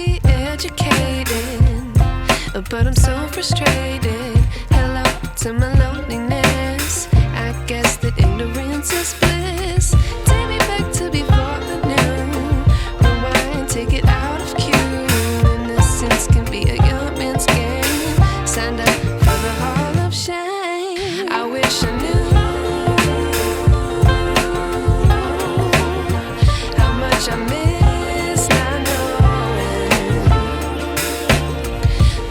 be educated, but I'm so frustrated. Hello to my loneliness. I guess that ignorance is bliss. Take me back to before I knew. Rewind, take it out of cue. Innocence can be a young man's game. Signed up for the hall of shame. I wish I knew how much I miss not knowing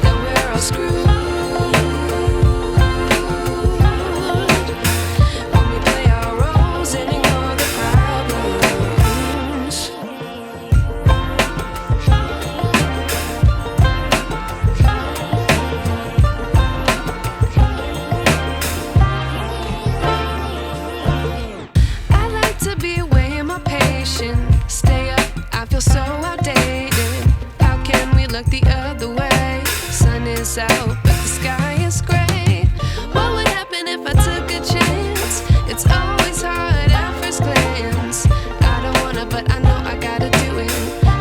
that we're all screwed. Stay up, I feel so outdated. How can we look the other way? Sun is out, but the sky is gray. What would happen if I took a chance? It's always hard at first glance. I don't wanna, but I know I gotta do it.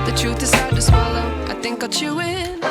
The truth is hard to swallow, I think I'll chew it.